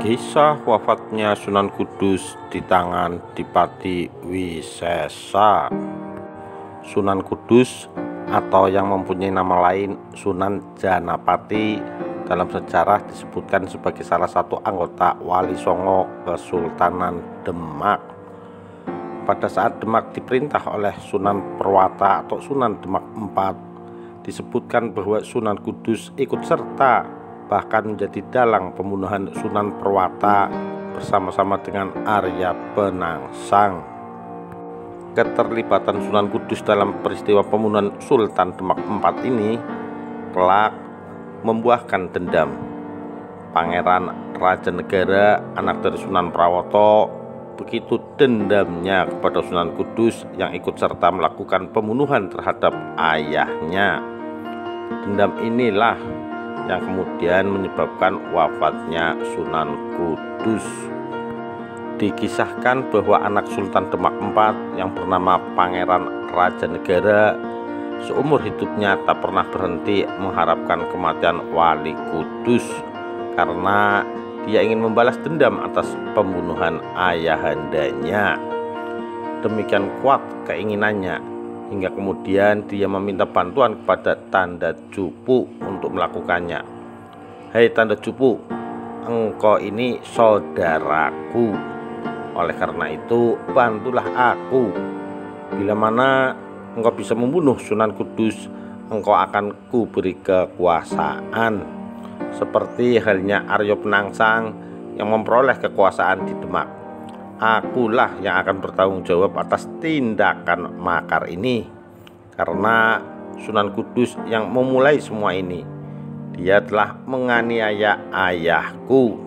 Kisah wafatnya Sunan Kudus di tangan Dipati Wisesa. Sunan Kudus atau yang mempunyai nama lain Sunan Janapati dalam sejarah disebutkan sebagai salah satu anggota Wali Songo Kesultanan Demak. Pada saat Demak diperintah oleh Sunan Perwata atau Sunan Demak IV, disebutkan bahwa Sunan Kudus ikut serta, bahkan menjadi dalang pembunuhan Sunan Perwata bersama-sama dengan Arya Penangsang. Keterlibatan Sunan Kudus dalam peristiwa pembunuhan Sultan Demak IV ini kelak membuahkan dendam. Pangeran Raja Negara, anak dari Sunan Prawoto, begitu dendamnya kepada Sunan Kudus yang ikut serta melakukan pembunuhan terhadap ayahnya. Dendam inilah yang kemudian menyebabkan wafatnya Sunan Kudus. Dikisahkan bahwa anak Sultan Demak IV yang bernama Pangeran Raja Negara seumur hidupnya tak pernah berhenti mengharapkan kematian Wali Kudus karena dia ingin membalas dendam atas pembunuhan ayahandanya. Demikian kuat keinginannya hingga kemudian dia meminta bantuan kepada Tanda Cupu untuk melakukannya. "Hei Tanda Cupu, engkau ini saudaraku. Oleh karena itu bantulah aku. Bila mana engkau bisa membunuh Sunan Kudus, engkau akan kuberi kekuasaan, seperti halnya Arya Penangsang yang memperoleh kekuasaan di Demak. Akulah yang akan bertanggung jawab atas tindakan makar ini, karena Sunan Kudus yang memulai semua ini. Dia telah menganiaya ayahku."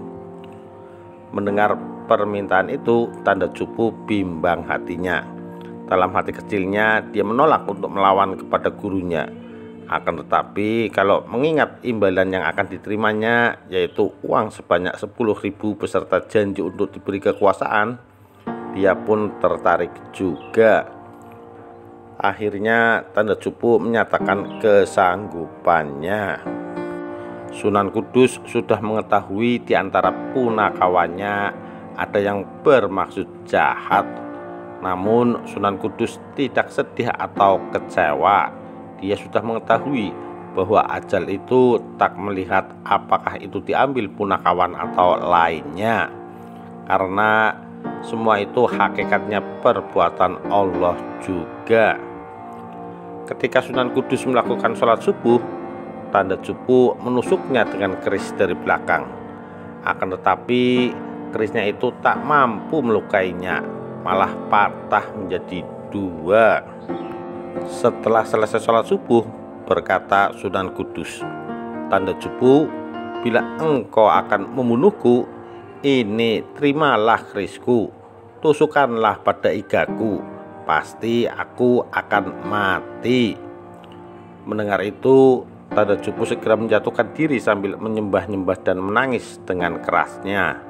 Mendengar permintaan itu, Tanda Cupu bimbang hatinya. Dalam hati kecilnya dia menolak untuk melawan kepada gurunya. Akan tetapi kalau mengingat imbalan yang akan diterimanya, yaitu uang sebanyak 10.000 beserta janji untuk diberi kekuasaan, dia pun tertarik juga. Akhirnya Tanda Cupu menyatakan kesanggupannya. Sunan Kudus sudah mengetahui di antara punakawannya ada yang bermaksud jahat. Namun Sunan Kudus tidak sedih atau kecewa. Dia sudah mengetahui bahwa ajal itu tak melihat apakah itu diambil punakawan atau lainnya, karena semua itu hakikatnya perbuatan Allah juga. Ketika Sunan Kudus melakukan sholat subuh, Tanda Cupu menusuknya dengan keris dari belakang. Akan tetapi kerisnya itu tak mampu melukainya, malah patah menjadi dua. Setelah selesai sholat subuh, berkata Sunan Kudus, "Tanda Cupu, bila engkau akan membunuhku, ini terimalah kerisku, tusukkanlah pada igaku, pasti aku akan mati." Mendengar itu, Tanda Cupu segera menjatuhkan diri sambil menyembah-nyembah dan menangis dengan kerasnya.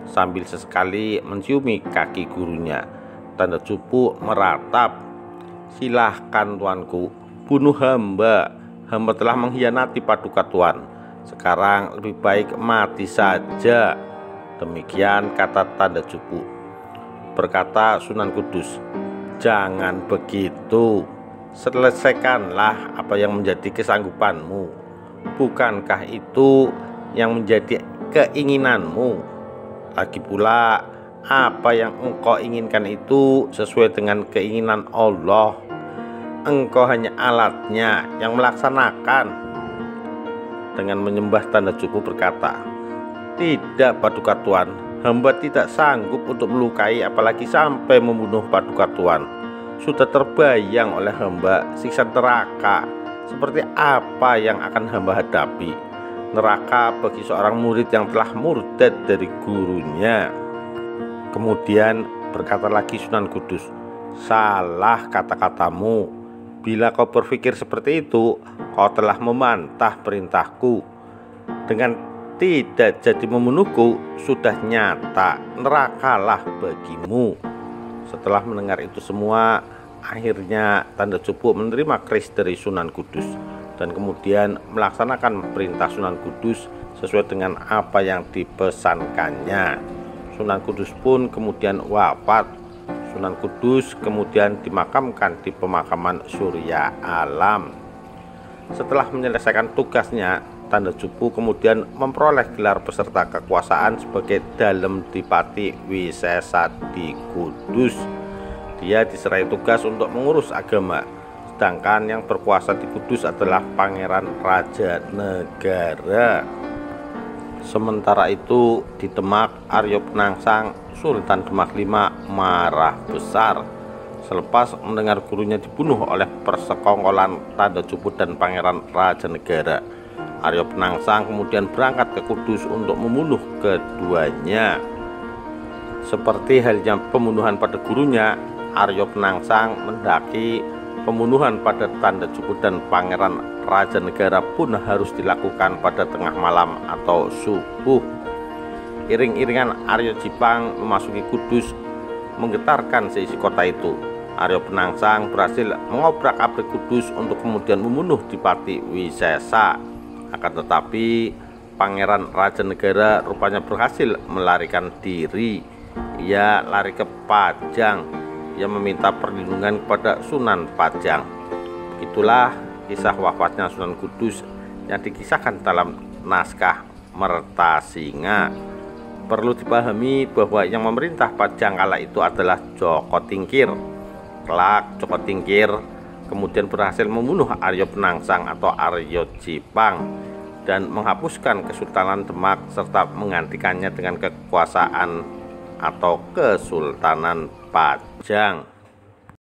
Sambil sesekali menciumi kaki gurunya, Tanda Cupu meratap, "Silahkan tuanku, bunuh hamba. Hamba telah mengkhianati paduka Tuan. Sekarang lebih baik mati saja." Demikian kata Tanda Cupu. Berkata Sunan Kudus, "Jangan begitu. Selesaikanlah apa yang menjadi kesanggupanmu. Bukankah itu yang menjadi keinginanmu? Lagi pula, apa yang engkau inginkan itu sesuai dengan keinginan Allah. Engkau hanya alatnya yang melaksanakan." Dengan menyembah, Tanda Cupu berkata, "Tidak paduka Tuan, hamba tidak sanggup untuk melukai apalagi sampai membunuh paduka Tuan. Sudah terbayang oleh hamba siksa neraka seperti apa yang akan hamba hadapi. Neraka bagi seorang murid yang telah murtad dari gurunya." Kemudian berkata lagi Sunan Kudus, "Salah kata-katamu. Bila kau berpikir seperti itu, kau telah membantah perintahku. Dengan tidak jadi membunuhku, sudah nyata nerakalah bagimu." Setelah mendengar itu semua, akhirnya Tanda Cupu menerima keris dari Sunan Kudus dan kemudian melaksanakan perintah Sunan Kudus sesuai dengan apa yang dipesankannya. Sunan Kudus pun kemudian wafat. Sunan Kudus kemudian dimakamkan di pemakaman Surya Alam. Setelah menyelesaikan tugasnya, Tanda Cupu kemudian memperoleh gelar peserta kekuasaan sebagai Dalem Dipati Wisesa di Kudus. Dia diserai tugas untuk mengurus agama, sedangkan yang berkuasa di Kudus adalah Pangeran Raja Negara. Sementara itu di Demak, Arya Penangsang, Sultan Demak V marah besar selepas mendengar gurunya dibunuh oleh persekongkolan Tanda Cupu dan Pangeran Raja Negara. Arya Penangsang kemudian berangkat ke Kudus untuk membunuh keduanya. Seperti halnya pembunuhan pada gurunya, Arya Penangsang mendaki pembunuhan pada Tanda Cupu dan Pangeran Raja Negara pun harus dilakukan pada tengah malam atau subuh. Iring-iringan Arya Jipang memasuki Kudus menggetarkan seisi kota itu. Arya Penangsang berhasil mengobrak-abrik Kudus untuk kemudian membunuh Dipati Wisesa. Akan tetapi Pangeran Raja Negara rupanya berhasil melarikan diri. Ia lari ke Pajang. Ia meminta perlindungan kepada Sunan Pajang. Begitulah kisah wafatnya Sunan Kudus yang dikisahkan dalam naskah Mertasinga. Perlu dipahami bahwa yang memerintah Pajang kala itu adalah Joko Tingkir. Kelak Joko Tingkir kemudian berhasil membunuh Arya Penangsang atau Arya Jipang dan menghapuskan Kesultanan Demak serta menggantikannya dengan kekuasaan atau Kesultanan Pajang.